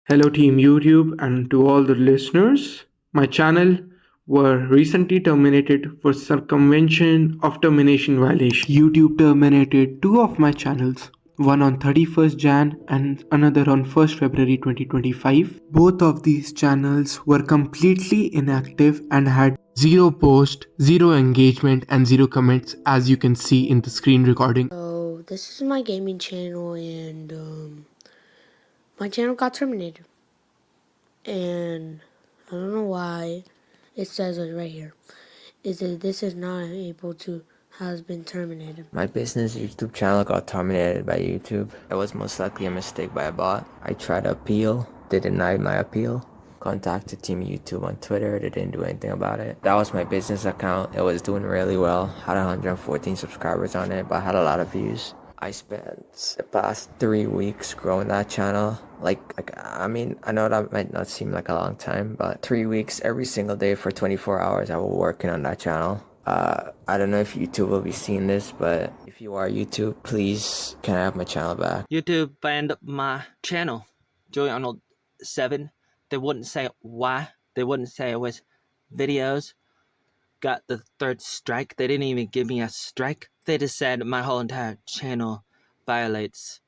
Hello, Team YouTube, and to all the listeners. My channel were recently terminated for circumvention of termination violation. YouTube terminated two of my channels, one on 31st Jan and another on 1st February 2025. Both of these channels were completely inactive and had zero post, zero engagement, and zero comments, as you can see in the screen recording. So this is my gaming channel, and my channel got terminated, and I don't know why. It says it right here. This is not able to has been terminated. My business YouTube channel got terminated by YouTube. It was most likely a mistake by a bot. I tried to appeal. They denied my appeal. Contacted Team YouTube on Twitter. They didn't do anything about it. That was my business account. It was doing really well. Had 114 subscribers on it, but had a lot of views. I spent the past 3 weeks growing that channel. I know that might not seem like a long time, but 3 weeks every single day for 24 hours I was working on that channel. I don't know if YouTube will be seeing this, but if you are YouTube, please can I have my channel back? YouTube banned my channel during Arnold 7. They wouldn't say why. They wouldn't say it was videos. Got the third strike. They didn't even give me a strike. They just said my whole entire channel violates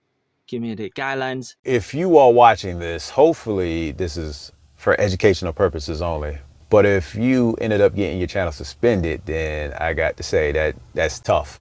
community guidelines. If you are watching this, hopefully this is for educational purposes only. But if you ended up getting your channel suspended, then I got to say that that's tough.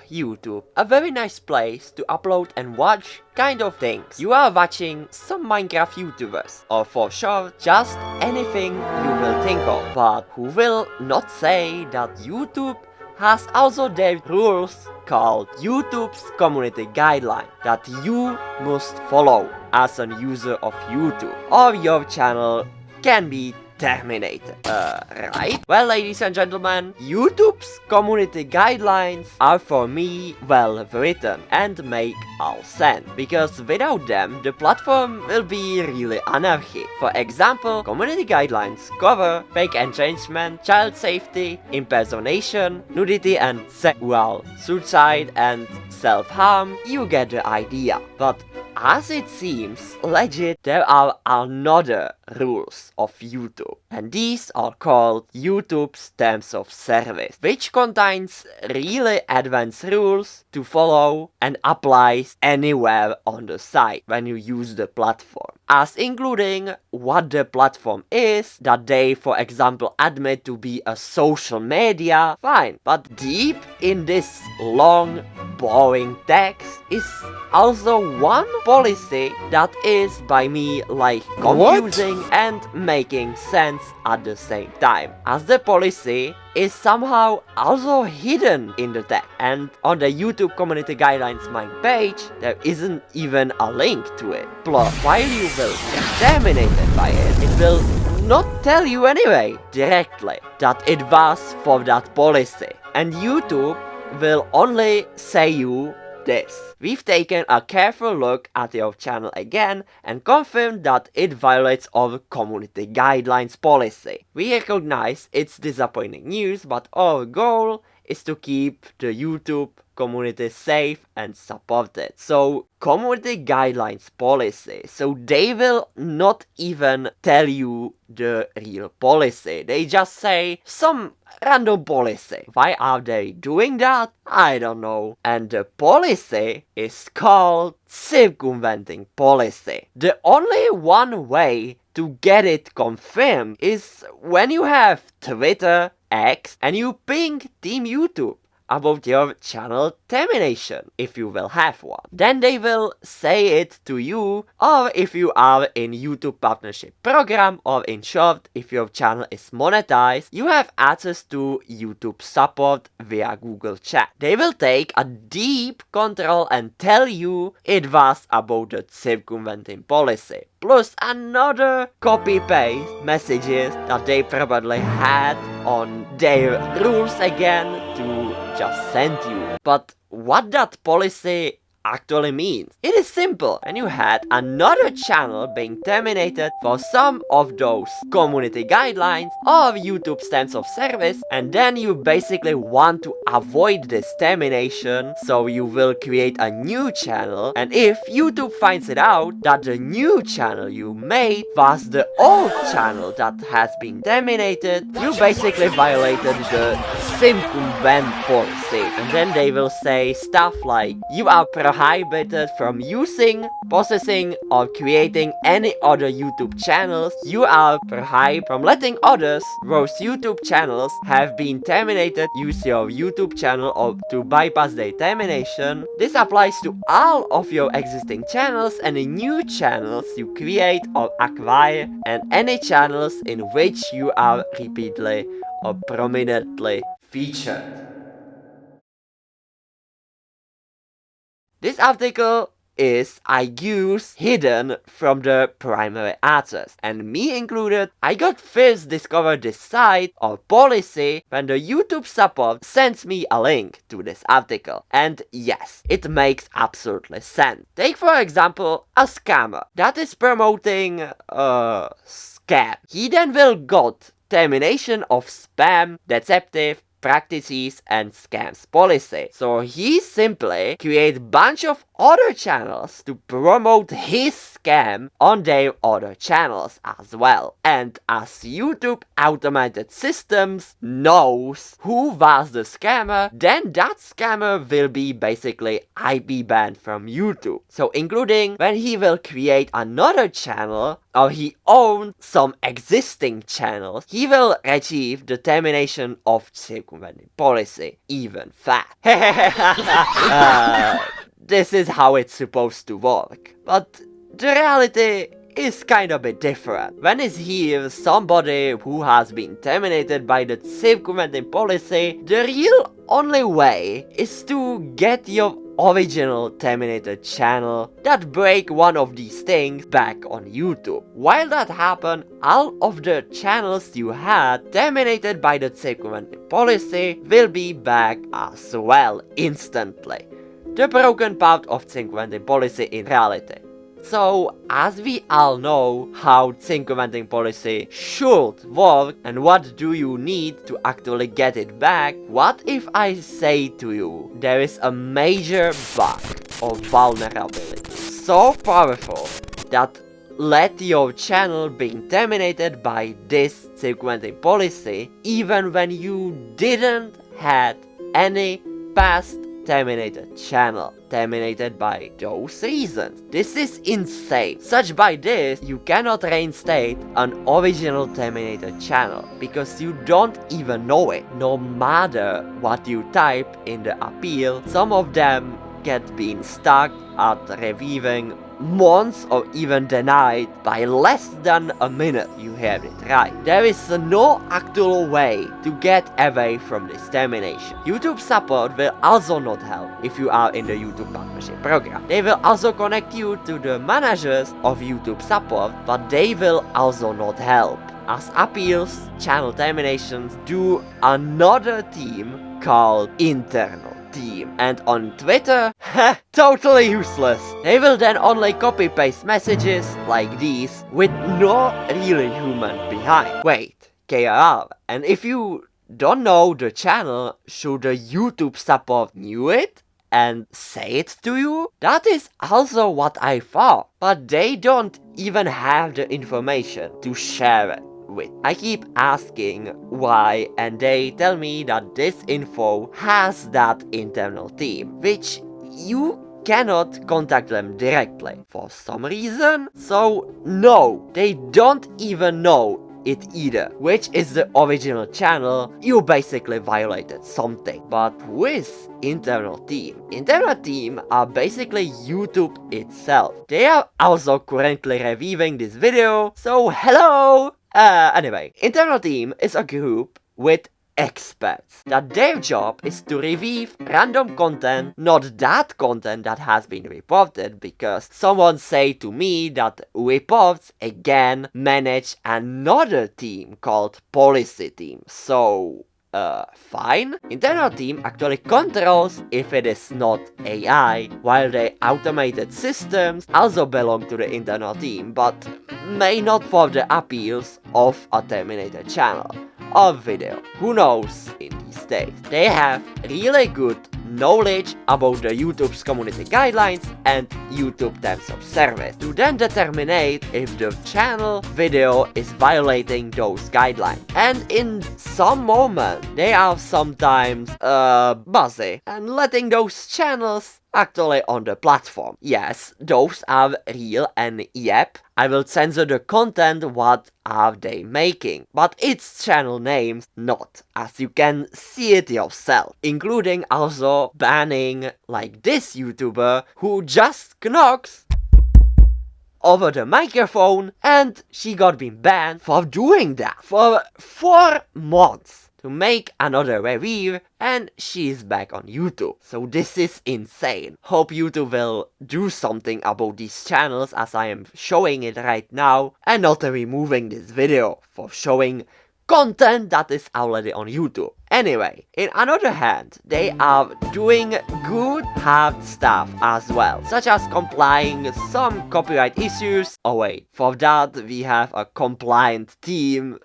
YouTube. A very nice place to upload and watch kind of things. You are watching some Minecraft YouTubers, or for sure, just anything you will think of. But who will not say that YouTube has also their rules called YouTube's community guideline that you must follow as a user of YouTube, or your channel can be terminated. Right? Well, ladies and gentlemen, YouTube's community guidelines are for me well written and make all sense, because without them, the platform will be really anarchy. For example, community guidelines cover fake enchantment, child safety, impersonation, nudity and sexual suicide and self-harm. You get the idea. But as it seems legit, there are another rules of YouTube, and these are called YouTube's Terms of Service, which contains really advanced rules to follow and applies anywhere on the site when you use the platform, as including what the platform is, that they, for example, admit to be a social media, fine, but deep in this long boring text is also one policy that is by me like confusing and making sense at the same time, as the policy is somehow also hidden in the text, and on the YouTube community guidelines main page there isn't even a link to it. Plus, while you will get terminated by it, it will not tell you anyway directly that it was for that policy, and YouTube will only say you this. We've taken a careful look at your channel again and confirmed that it violates our community guidelines policy. We recognize it's disappointing news, but our goal is to keep the YouTube community safe and supported. So, community guidelines policy. So they will not even tell you the real policy. They just say some random policy. Why are they doing that? I don't know. And the policy is called Circumventing Policy. The only one way to get it confirmed is when you have Twitter, X, and you ping Team YouTube about your channel termination, if you will have one. Then they will say it to you, or if you are in YouTube partnership program, or in short, if your channel is monetized, you have access to YouTube support via Google Chat. They will take a deep control and tell you it was about the circumventing policy, plus another copy-paste messages that they probably had on their rules again to just send you. But what that policy actually means. It is simple. When you had another channel being terminated for some of those community guidelines of YouTube's terms of service, and then you basically want to avoid this termination, so you will create a new channel, and if YouTube finds it out that the new channel you made was the old channel that has been terminated, you basically violated the circumvent policy, and then they will say stuff like you are prohibited from using, possessing, or creating any other YouTube channels. You are prohibited from letting others whose YouTube channels have been terminated use your YouTube channel or to bypass their termination. This applies to all of your existing channels and the new channels you create or acquire, and any channels in which you are repeatedly or prominently featured. This article is, I use, hidden from the primary access, and me included. I got first discovered this site or policy when the YouTube support sends me a link to this article, and yes, it makes absolutely sense. Take for example a scammer that is promoting a scam. He then will got termination of spam, deceptive practices and scams policy. So he simply create bunch of other channels to promote his scam on their other channels as well. And as YouTube automated systems knows who was the scammer, then that scammer will be basically IP banned from YouTube. So including when he will create another channel or he owns some existing channels, he will achieve the termination of circumventing policy even fast. This is how it's supposed to work. But the reality is kind of a bit different. When is here somebody who has been terminated by the circumventing policy, the real only way is to get your original terminated channel that break one of these things back on YouTube. While that happened, all of the channels you had terminated by the circumventing policy will be back as well instantly. The broken part of circumventing policy in reality. So, as we all know how circumventing policy should work and what do you need to actually get it back, what if I say to you there is a major bug or vulnerability so powerful that let your channel being terminated by this circumventing policy even when you didn't had any past terminated channel terminated by those reasons. This is insane. Such by this, you cannot reinstate an original terminated channel because you don't even know it. No matter what you type in the appeal, some of them get been stuck at reviving months or even denied by less than a minute. You heard it right. There is no actual way to get away from this termination. YouTube support will also not help if you are in the YouTube partnership program. They will also connect you to the managers of YouTube support, but they will also not help, as appeals, channel terminations do another team called internal team, and on Twitter, totally useless. They will then only copy-paste messages like these with no really human behind. Wait, KRR, and if you don't know the channel, should the YouTube support knew it and say it to you? That is also what I thought, but they don't even have the information to share it with. I keep asking why, and they tell me that this info has that internal team, which you cannot contact them directly for some reason. So no, they don't even know it either, which is the original channel. You basically violated something. But who is internal team? Internal team are basically YouTube itself. They are also currently reviewing this video, so hello! Anyway, internal team is a group with experts that their job is to review random content, not that content that has been reported, because someone say to me that reports again manage another team called policy team. So fine. Internal team actually controls if it is not AI, while the automated systems also belong to the internal team, but may not for the appeals of a terminated channel or video. Who knows in these days? They have really good knowledge about the YouTube's community guidelines and YouTube terms of service to then determine if the channel video is violating those guidelines. And in some moment, they are sometimes busy and letting those channels actually on the platform. Yes, those are real, and yep, I will censor the content what are they making, but its channel names not, as you can see it yourself, including also banning like this YouTuber who just knocks over the microphone, and she got been banned for doing that for 4 months. To make another review, and she's back on YouTube. So this is insane. Hope YouTube will do something about these channels as I am showing it right now, and not removing this video for showing content that is already on YouTube. Anyway, in another hand, they are doing good hard stuff as well, such as complying some copyright issues. Oh wait, for that we have a compliant team.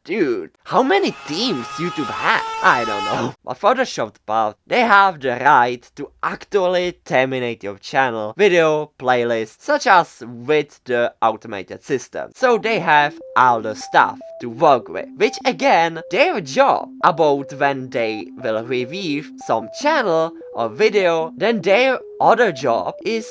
Dude, how many teams YouTube has? I don't know. But for the short part, they have the right to actually terminate your channel, video, playlist, such as with the automated system. So they have all the stuff to work with, which again, their job about when they will review some channel or video, then their other job is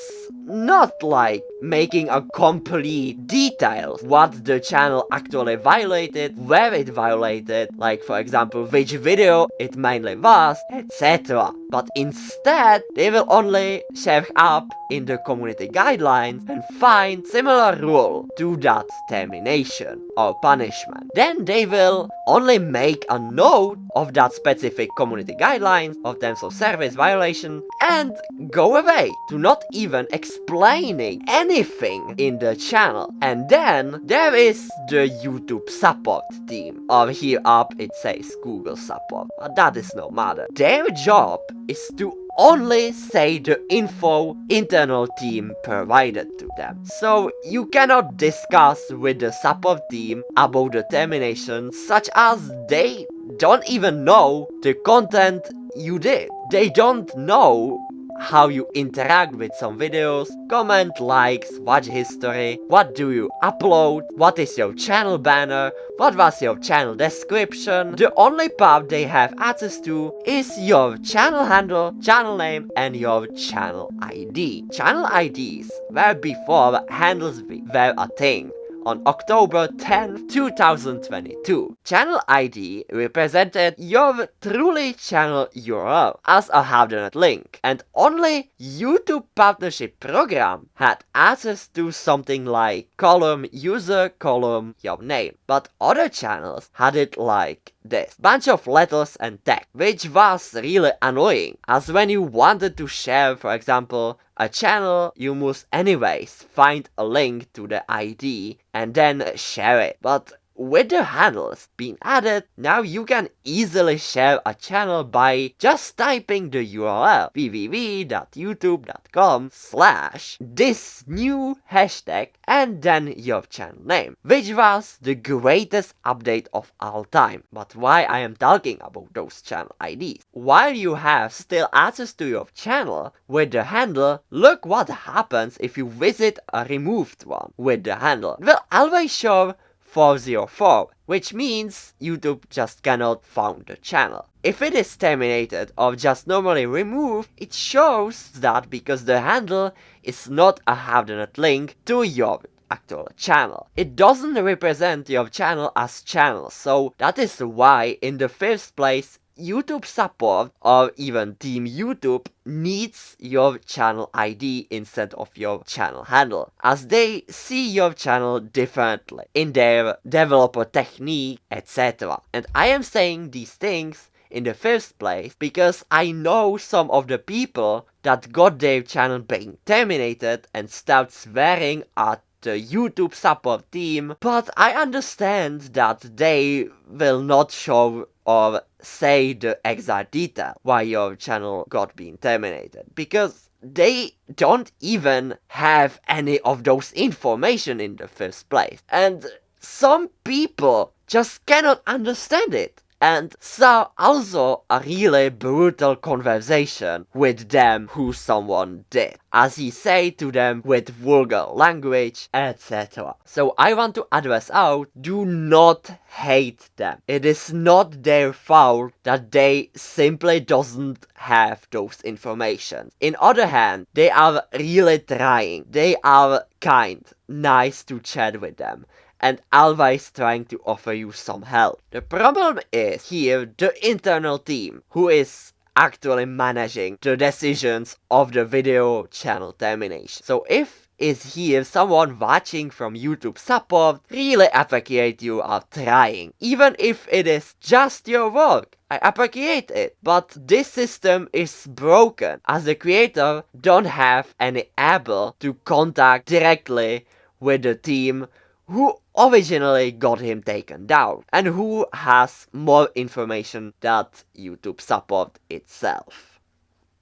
not like making a complete details what the channel actually violated, where it violated, like for example which video it mainly was, etc. But instead they will only check up in the community guidelines and find similar rule to that termination or punishment. Then they will only make a note of that specific community guidelines of terms of service violation and go away to not even explaining anything in the channel. And then there is the YouTube support team, or here up it says Google support, but that is no matter. Their job is to only say the info internal team provided to them. So you cannot discuss with the support team about the termination, such as they don't even know the content you did. They don't know how you interact with some videos, comment, likes, watch history, what do you upload, what is your channel banner, what was your channel description. The only part they have access to is your channel handle, channel name, and your channel ID. Channel IDs were before handles were a thing. On October 10, 2022. Channel ID represented your truly channel URL as a hardened link, and only YouTube Partnership Program had access to something like column user column your name, but other channels had it like this bunch of letters and text, which was really annoying, as when you wanted to share, for example, a channel, you must anyways find a link to the ID and then share it. But with the handles being added, now you can easily share a channel by just typing the URL www.youtube.com/this new hashtag and then your channel name, which was the greatest update of all time. But why I am talking about those channel IDs? While you have still access to your channel with the handle, look what happens if you visit a removed one with the handle. It will always show 404, which means YouTube just cannot find the channel. If it is terminated or just normally removed, it shows that because the handle is not a hardened link to your actual channel. It doesn't represent your channel as channel, so that is why in the first place YouTube support or even Team YouTube needs your channel ID instead of your channel handle, as they see your channel differently in their developer technique, etc. And I am saying these things in the first place because I know some of the people that got their channel being terminated and started swearing at the YouTube support team, but I understand that they will not show or say the exact detail why your channel got being terminated, because they don't even have any of those information in the first place. And some people just cannot understand it. And so also a really brutal conversation with them who someone did, as he say to them with vulgar language, etc. So I want to address out, do not hate them. It is not their fault that they simply doesn't have those information. In other hand, they are really trying. They are kind, nice to chat with them, and always trying to offer you some help. The problem is here the internal team, who is actually managing the decisions of the video channel termination. So if is here someone watching from YouTube support, really appreciate you are trying, even if it is just your work. I appreciate it, but this system is broken, as the creator don't have any able to contact directly with the team who originally got him taken down, and who has more information than YouTube support itself.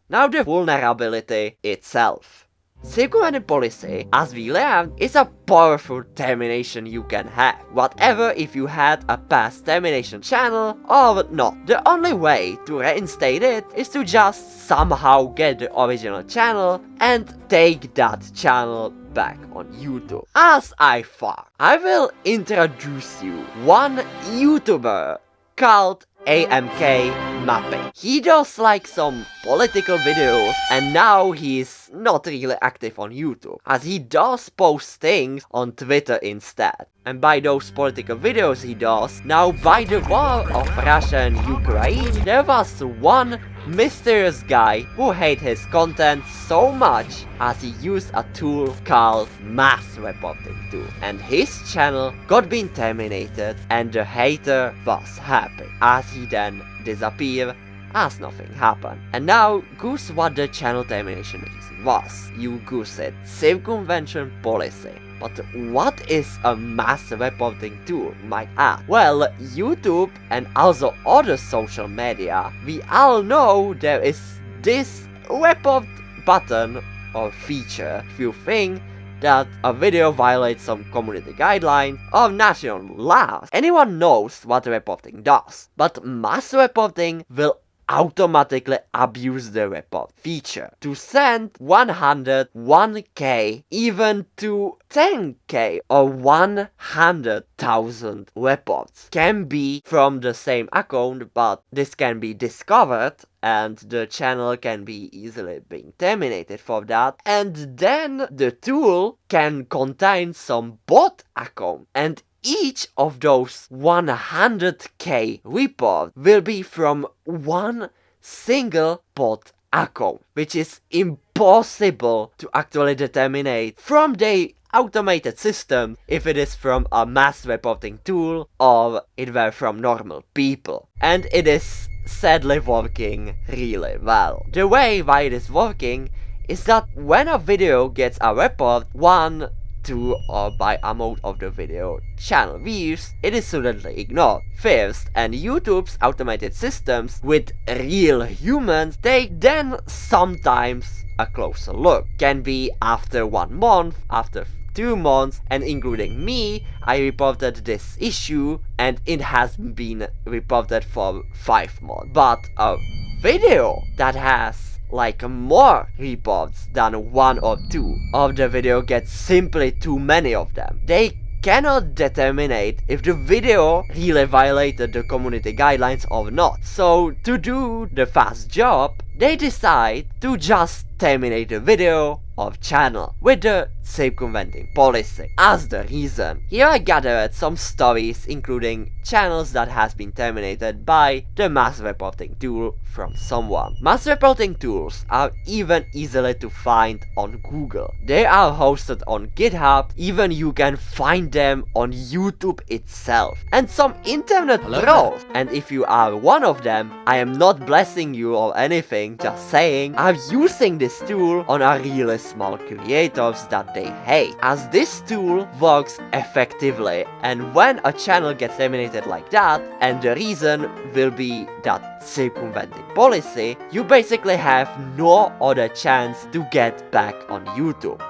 Now the vulnerability itself. Circumventing Policy, as we learned, is a powerful termination you can have, whatever if you had a past termination channel or not. The only way to reinstate it is to just somehow get the original channel and take that channel back on YouTube. As I thought, I will introduce you one YouTuber called AMK Mapping. He does like some political videos, and now he's not really active on YouTube, as he does post things on Twitter instead. And by those political videos he does, now by the war of Russia and Ukraine, there was one mysterious guy who hate his content so much as he used a tool called mass reporting tool, and his channel got been terminated, and the hater was happy, as he then disappeared as nothing happened. And now guess what the channel termination reason was. You guessed it, Circumventing Policy. But what is a mass reporting tool, might ask? Well, YouTube and also other social media, we all know there is this report button or feature if you think that a video violates some community guidelines or national laws. Anyone knows what reporting does, but mass reporting will automatically abuse the report feature to send 101k, even to 10k or 100,000 reports. Can be from the same account, but this can be discovered and the channel can be easily being terminated for that. And then the tool can contain some bot account, and each of those 100k reports will be from one single bot account, which is impossible to actually determine from the automated system if it is from a mass reporting tool or it were from normal people. And it is sadly working really well. The way why it is working is that when a video gets a report, 1, 2 or by amount of the video channel views, it is suddenly ignored first, and YouTube's automated systems with real humans take then sometimes a closer look. Can be after 1 month, after 2 months, and including me, I reported this issue and it has been reported for 5 months. But a video that has like more reports than 1 or 2 of the video gets simply too many of them. They cannot determine if the video really violated the community guidelines or not. So to do the fast job, they decide to just terminate the video of channel with the Circumventing Policy as the reason. Here I gathered some stories including channels that has been terminated by the mass reporting tool from someone. Mass reporting tools are even easily to find on Google. They are hosted on GitHub, even you can find them on YouTube itself, and some internet trolls. And if you are one of them, I am not blessing you or anything, just saying, are using this this tool on a really small creators that they hate, as this tool works effectively, and when a channel gets terminated like that, and the reason will be that circumventing policy, you basically have no other chance to get back on YouTube.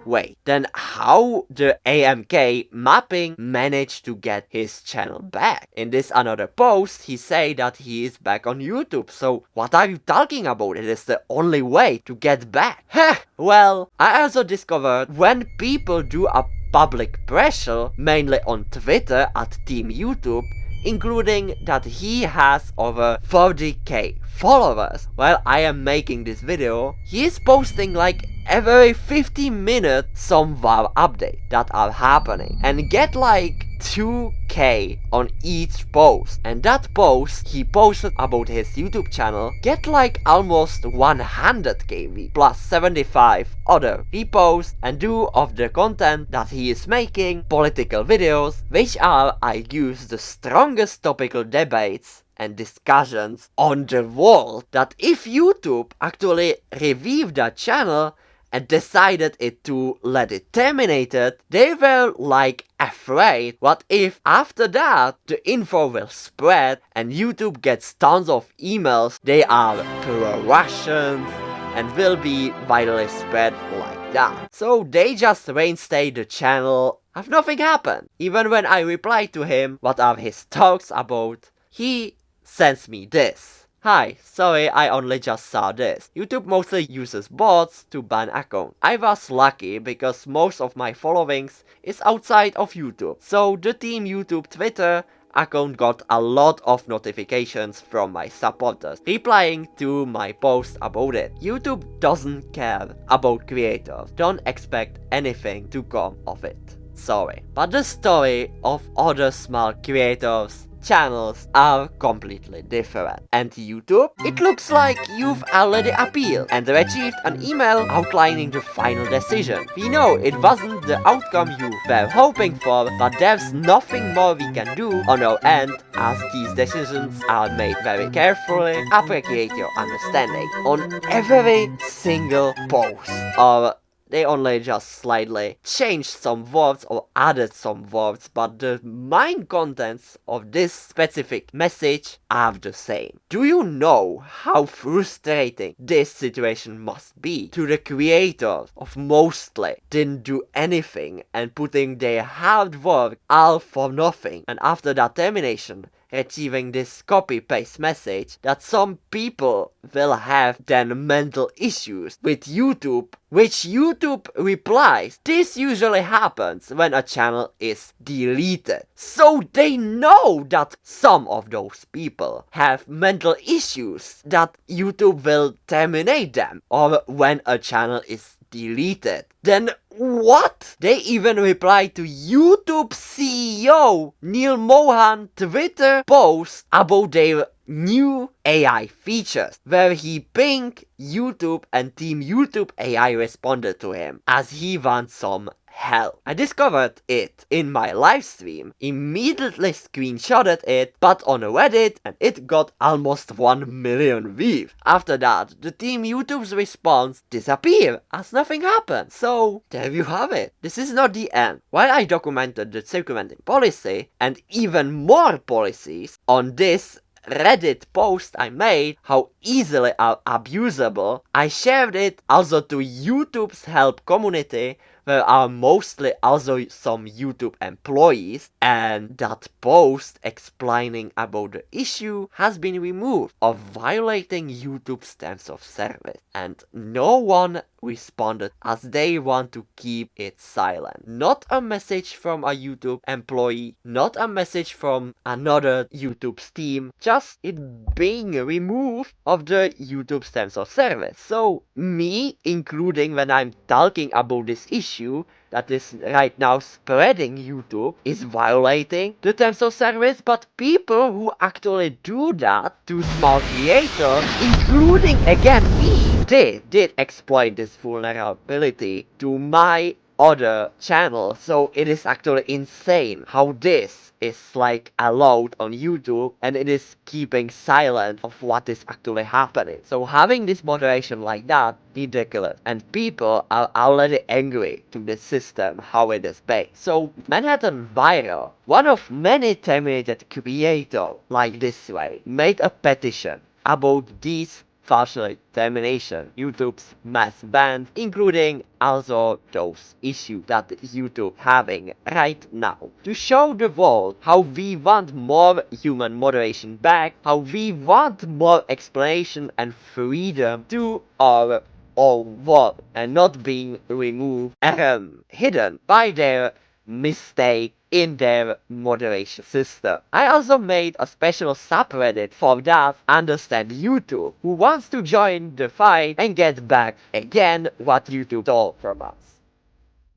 Wait, then how the AMK mapping managed to get his channel back? In this another post, he say that he is back on YouTube, so what are you talking about? It is the only way to get back. Heh! Well, I also discovered when people do a public pressure, mainly on Twitter at Team YouTube, including that he has over 30k followers. While I am making this video, he is posting like every 50 minutes some WoW update that are happening, and get like 2k on each post. And that post he posted about his YouTube channel get like almost 100k views, plus 75 other reposts, and do of the content that he is making political videos, which are, I use, the strongest topical debates and discussions on the world, that if YouTube actually revived that channel and decided it to let it terminated, they were like afraid what if after that the info will spread and YouTube gets tons of emails they are pro-Russians and will be widely spread like that. So they just reinstate the channel as nothing happened. Even when I reply to him what are his thoughts about, he sends me this. Hi, sorry, I only just saw this. YouTube mostly uses bots to ban accounts. I was lucky because most of my followings is outside of YouTube. So the Team YouTube Twitter account got a lot of notifications from my supporters replying to my post about it. YouTube doesn't care about creators. Don't expect anything to come of it. Sorry. But the story of other small creators channels are completely different. And YouTube, it looks like you've already appealed and received an email outlining the final decision. We know it wasn't the outcome you were hoping for, but there's nothing more we can do on our end, as these decisions are made very carefully. Appreciate your understanding on every single post, or they only just slightly changed some words or added some words, but the main contents of this specific message are the same. Do you know how frustrating this situation must be to the creators of mostly didn't do anything and putting their hard work all for nothing, and after that termination receiving this copy-paste message that some people will have then mental issues with YouTube, which YouTube replies this usually happens when a channel is deleted. So they know that some of those people have mental issues that YouTube will terminate them, or when a channel is deleted. Then what? They even reply to YouTube CEO Neil Mohan Twitter post about their new AI features, where he pinged YouTube and Team YouTube AI responded to him as he wants some help. I discovered it in my live stream, immediately screenshotted it, put on Reddit, and it got almost 1 million views. After that, the Team YouTube's response disappeared as nothing happened. So there you have it. This is not the end. While I documented the circumventing policy and even more policies on this Reddit post I made, how easily are abusable, I shared it also to YouTube's help community, where are mostly also some YouTube employees, and that post explaining about the issue has been removed of violating YouTube's terms of service, and no one responded as they want to keep it silent. Not a message from a YouTube employee, not a message from another YouTube's team, just it being removed of the YouTube's terms of service. So me, including when I'm talking about this issue that is right now spreading YouTube, is violating the terms of service, but people who actually do that to small creators, including again me, did exploit this vulnerability to my other channels. So it is actually insane how this is like allowed on YouTube and it is keeping silent of what is actually happening. So having this moderation like that, ridiculous. And people are already angry to the system how it is based. So Manhattan Viral, one of many terminated creators like this way, made a petition about these partial termination, YouTube's mass ban, including also those issues that YouTube having right now, to show the world how we want more human moderation back, how we want more explanation and freedom to our own world and not being removed and hidden by their mistake in their moderation system. I also made a special subreddit for that Understand YouTube, who wants to join the fight and get back again what YouTube stole from us.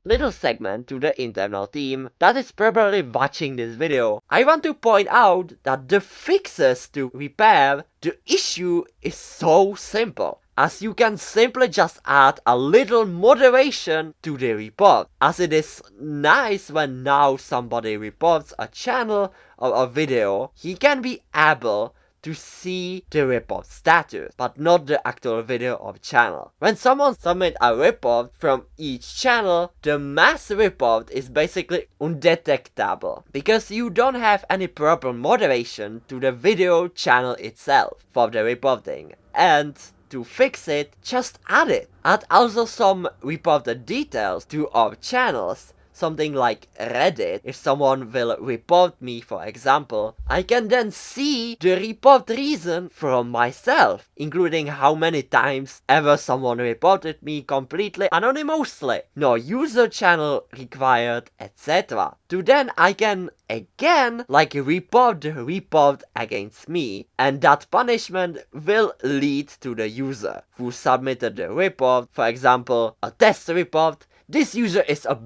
Little segment to the internal team that is probably watching this video. I want to point out that the fixes to repair the issue is so simple, as you can simply just add a little moderation to the report, as it is nice when now somebody reports a channel or a video, he can be able to see the report status, but not the actual video of channel. When someone submits a report from each channel, the mass report is basically undetectable, because you don't have any proper moderation to the video channel itself for the reporting. And to fix it, just add it. Add also some reported details to our channels. Something like Reddit. If someone will report me, for example, I can then see the report reason from myself, including how many times ever someone reported me completely anonymously, no user channel required, etc. To then I can again report the report against me, and that punishment will lead to the user who submitted the report, for example, a test report. This user is a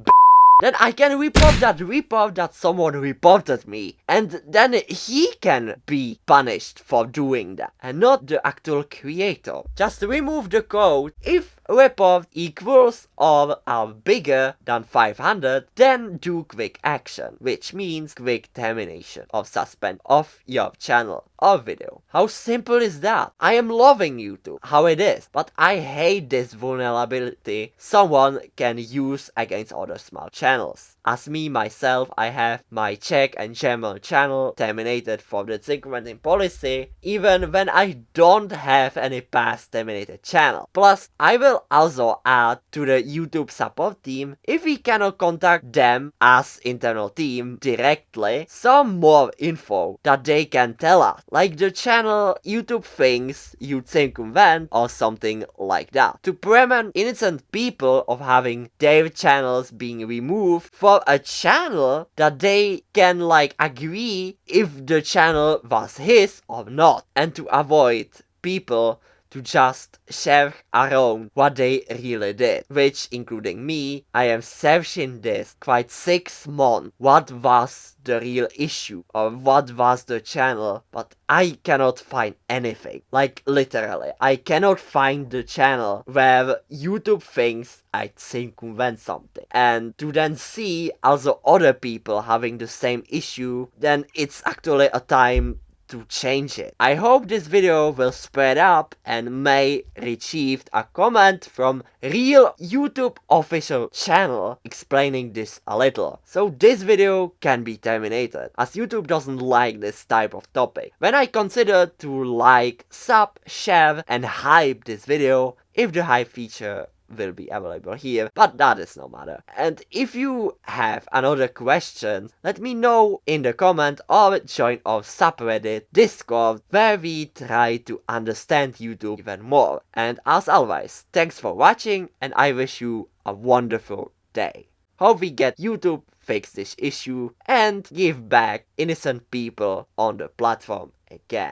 then I can report that someone reported me, and then he can be punished for doing that, and not the actual creator. Just remove the code. If report equals or are bigger than 500, then do quick action, which means quick termination of suspend of your channel or video. How simple is that? I am loving YouTube, how it is, but I hate this vulnerability someone can use against other small channels. As me myself, I have my Czech and German channel terminated for the Circumventing Policy, even when I don't have any past terminated channel. Plus, I will also add to the YouTube support team, if we cannot contact them as internal team directly, some more info that they can tell us, like the channel YouTube thinks you circumvent or something like that, to prevent innocent people of having their channels being removed for a channel that they can agree if the channel was his or not, and to avoid people to just share around what they really did, which, including me, I am searching this quite 6 months, what was the real issue, or what was the channel, but I cannot find anything. Literally, I cannot find the channel where YouTube thinks I circumvent something. And to then see also other people having the same issue, then it's actually a time to change it. I hope this video will spread up and may receive a comment from real YouTube official channel explaining this a little. So this video can be terminated, as YouTube doesn't like this type of topic. When I consider to sub, share and hype this video, if the hype feature will be available here, but that is no matter. And if you have another question, let me know in the comment or join our subreddit Discord, where we try to understand YouTube even more. And as always, thanks for watching, and I wish you a wonderful day. Hope we get YouTube fix this issue and give back innocent people on the platform again.